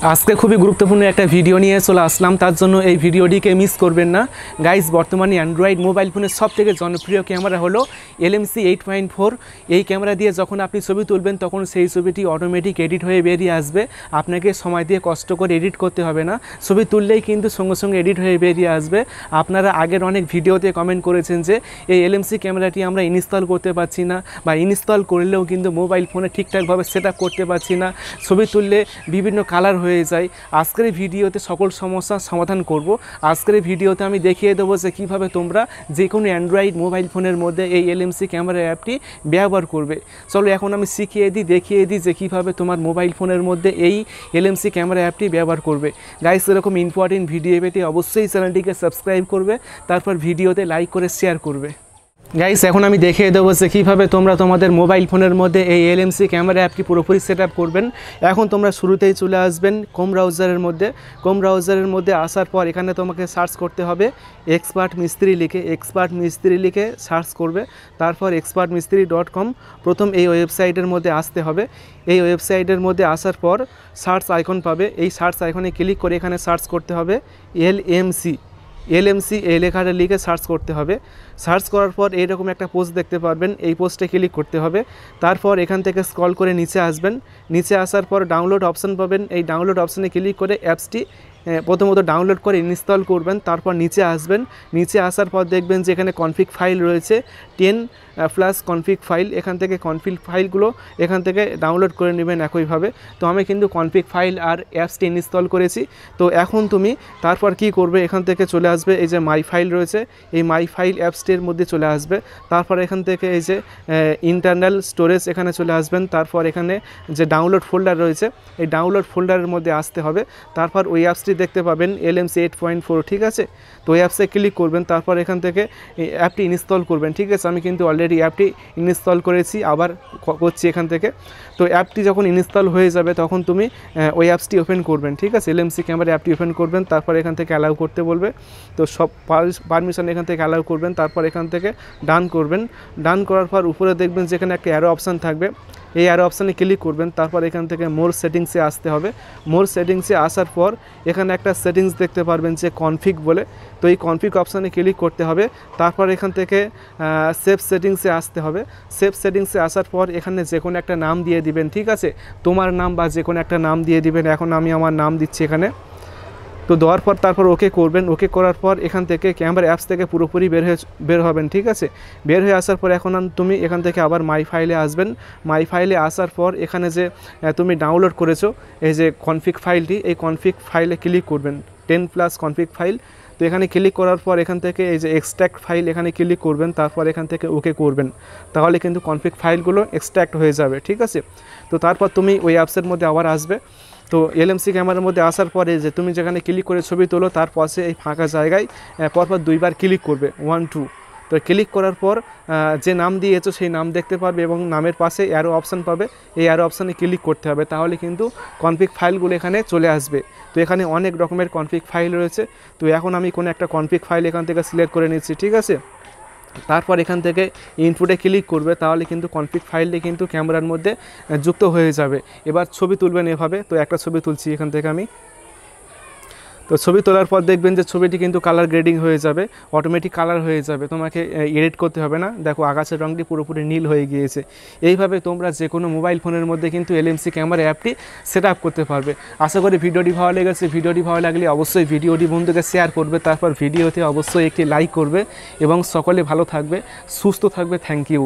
আজকে খুবই গুরুত্বপূর্ণ একটা ভিডিও নিয়ে চলে আসলাম, তার জন্য এই ভিডিওটিকে মিস করবেন না গাইস। বর্তমানে অ্যান্ড্রয়েড মোবাইল ফোনের সবথেকে জনপ্রিয় ক্যামেরা হলো LMC 8.4। এই ক্যামেরা দিয়ে যখন আপনি ছবি তুলবেন তখন সেই ছবিটি অটোমেটিক এডিট হয়ে বেরিয়ে আসবে। আপনাকে সময় দিয়ে কষ্ট করে এডিট করতে হবে না, ছবি তুললেই কিন্তু সঙ্গে সঙ্গে এডিট হয়ে বেরিয়ে আসবে। আপনারা আগের অনেক ভিডিওতে কমেন্ট করেছেন যে এই LMC ক্যামেরাটি আমরা ইনস্টল করতে পারছি না, বা ইনস্টল করলেও কিন্তু মোবাইল ফোনে ঠিকঠাকভাবে সেট আপ করতে পারছি না, ছবি তুললে বিভিন্ন কালার হয়ে যায়। আজকের এই ভিডিওতে সকল সমস্যার সমাধান করব। আজকের এই ভিডিওতে আমি দেখিয়ে দেবো যে কীভাবে তোমরা যে কোনো অ্যান্ড্রয়েড মোবাইল ফোনের মধ্যে এই LMC ক্যামেরা অ্যাপটি ব্যবহার করবে। চলো এখন আমি দেখিয়ে দিই যে কীভাবে তোমার মোবাইল ফোনের মধ্যে এই LMC ক্যামেরা অ্যাপটি ব্যবহার করবে। গাইস, এরকম ইম্পর্টেন্ট ভিডিও পেতে অবশ্যই চ্যানেলটিকে সাবস্ক্রাইব করবে, তারপর ভিডিওতে লাইক করে শেয়ার করবে। গাইস, এখন আমি দেখিয়ে দেবো যে কীভাবে তোমরা তোমাদের মোবাইল ফোনের মধ্যে এই LMC ক্যামেরা অ্যাপটি পুরোপুরি সেট আপ করবেন। এখন তোমরা শুরুতেই চলে আসবেন ক্রোম ব্রাউজারের মধ্যে আসার পর এখানে তোমাকে সার্চ করতে হবে এক্সপার্ট মিস্ত্রি লিখে সার্চ করবে। তারপর expertmistry.com প্রথম এই ওয়েবসাইটের মধ্যে আসতে হবে। এই ওয়েবসাইটের মধ্যে আসার পর সার্চ আইকন পাবে, এই সার্চ আইকনে ক্লিক করে এখানে সার্চ করতে হবে LMC এই লেখাটা লিখে সার্চ করতে হবে। সার্চ করার পর এইরকম একটা পোস্ট দেখতে পারবেন, এই পোস্টে ক্লিক করতে হবে। তারপর এখান থেকে স্ক্রল করে নিচে আসবেন, নিচে আসার পর ডাউনলোড অপশান পাবেন। এই ডাউনলোড অপশানে ক্লিক করে অ্যাপসটি প্রথমত ডাউনলোড করে ইনস্টল করবেন। তারপর নিচে আসবেন, নিচে আসার পর দেখবেন যে এখানে কনফিগ ফাইল রয়েছে 10+ কনফিগ ফাইল। এখান থেকে কনফিগ ফাইলগুলো এখান থেকে ডাউনলোড করে নেবেন একইভাবে। তো আমি কিন্তু কনফিগ ফাইল আর অ্যাপসটি ইনস্টল করেছি। তো এখন তুমি তারপর কি করবে, এখান থেকে চলে আসবে এই যে মাই ফাইল রয়েছে, এই মাই ফাইল অ্যাপসটির মধ্যে চলে আসবে। তারপর এখান থেকে এই যে ইন্টারনাল স্টোরেজ এখানে চলে আসবেন। তারপর এখানে যে ডাউনলোড ফোল্ডার রয়েছে এই ডাউনলোড ফোল্ডারের মধ্যে আসতে হবে। তারপর ওই অ্যাপসটি দেখতে পাবেন LMC 8.4, ঠিক আছে। তো ওই অ্যাপসে ক্লিক করবেন, তারপর এখান থেকে অ্যাপটি ইনস্টল করবেন, ঠিক আছে। আমি কিন্তু অলরেডি অ্যাপটি ইনস্টল করেছি, আবার করছি এখান থেকে। তো অ্যাপটি যখন ইনস্টল হয়ে যাবে তখন তুমি ওই অ্যাপসটি ওপেন করবেন, ঠিক আছে। LMC ক্যামেরা অ্যাপটি ওপেন করবেন, তারপর এখান থেকে অ্যালাউ করতে বলবে। তো সব পারমিশন এখান থেকে অ্যালাউ করবেন, তারপর এখান থেকে ডান করবেন। ডান করার পর উপরে দেখবেন যে এখানে একটা অ্যারো অপশান থাকবে, এই অ্যারো অপশানে ক্লিক করবেন। তারপর এখান থেকে মোর সেটিংসে আসতে হবে। মোর সেটিংসে আসার পর এখানে একটা সেটিংস দেখতে পারবেন যে কনফিগ বলে, তো এই কনফিগ অপশানে ক্লিক করতে হবে। তারপর এখান থেকে সেভ সেটিংসে আসতে হবে। সেভ সেটিংসে আসার পর এখানে যে কোনো একটা নাম দিয়ে দিবেন, ঠিক আছে। তোমার নাম বা যে কোনো একটা নাম দিয়ে দিবেন। এখন আমি আমার নাম দিচ্ছি এখানে। তো দেওয়ার পর তারপর ওকে করবেন। ওকে করার পর এখান থেকে ক্যামেরা অ্যাপস থেকে পুরোপুরি বের হবেন, ঠিক আছে। বের হয়ে আসার পর এখন তুমি এখান থেকে আবার মাই ফাইলে আসবেন। মাই ফাইলে আসার পর এখানে যে তুমি ডাউনলোড করেছো এই যে কনফিগ ফাইলটি, এই কনফিগ ফাইলে ক্লিক করবেন, 10+ কনফিগ ফাইল। তো এখানে ক্লিক করার পর এখান থেকে এই যে এক্সট্র্যাক্ট ফাইল এখানে ক্লিক করবেন, তারপর এখান থেকে ওকে করবেন। তাহলে কিন্তু কনফিগ ফাইলগুলো এক্সট্র্যাক্ট হয়ে যাবে, ঠিক আছে। তো তারপর তুমি ওই অ্যাপসের মধ্যে আবার আসবে। তো LMC ক্যামেরার মধ্যে আসার পরে যে তুমি যেখানে ক্লিক করে ছবি তোলো তার পাশে এই ফাঁকা জায়গায় পরপর 2বার ক্লিক করবে, 1 2। তো ক্লিক করার পর যে নাম দিয়েছো সেই নাম দেখতে পারবে এবং নামের পাশে অ্যারো অপশান পাবে, এই অ্যারো অপশানে ক্লিক করতে হবে। তাহলে কিন্তু কনফিগ ফাইলগুলো এখানে চলে আসবে। তো এখানে অনেক রকমের কনফিগ ফাইল রয়েছে। তো এখন আমি কোনো একটা কনফিগ ফাইল এখান থেকে সিলেক্ট করে নিচ্ছি, ঠিক আছে। তারপর এখান থেকে ইনপুটে ক্লিক করবে, তাহলে কিন্তু কনফিগ ফাইলটি কিন্তু ক্যামেরার মধ্যে যুক্ত হয়ে যাবে। এবার ছবি তুলবেন এভাবে। তো একটা ছবি তুলছি এখান থেকে আমি। তো ছবি তোলার পর দেখবেন যে ছবিটি কিন্তু কালার গ্রেডিং হয়ে যাবে, অটোমেটিক কালার হয়ে যাবে, তোমাকে এডিট করতে হবে না। দেখো আকাশের রঙটি পুরোপুরি নীল হয়ে গিয়েছে। এইভাবে তোমরা যে কোনো মোবাইল ফোনের মধ্যে কিন্তু LMC ক্যামেরা অ্যাপটি সেট আপ করতে পারবে। আশা করি ভিডিওটি ভালো লেগেছে। ভিডিওটি ভালো লাগলে অবশ্যই ভিডিওটি বন্ধুকে শেয়ার করবে, তারপর ভিডিওতে অবশ্যই একটি লাইক করবে এবং সকলে ভালো থাকবে, সুস্থ থাকবে। Thank you.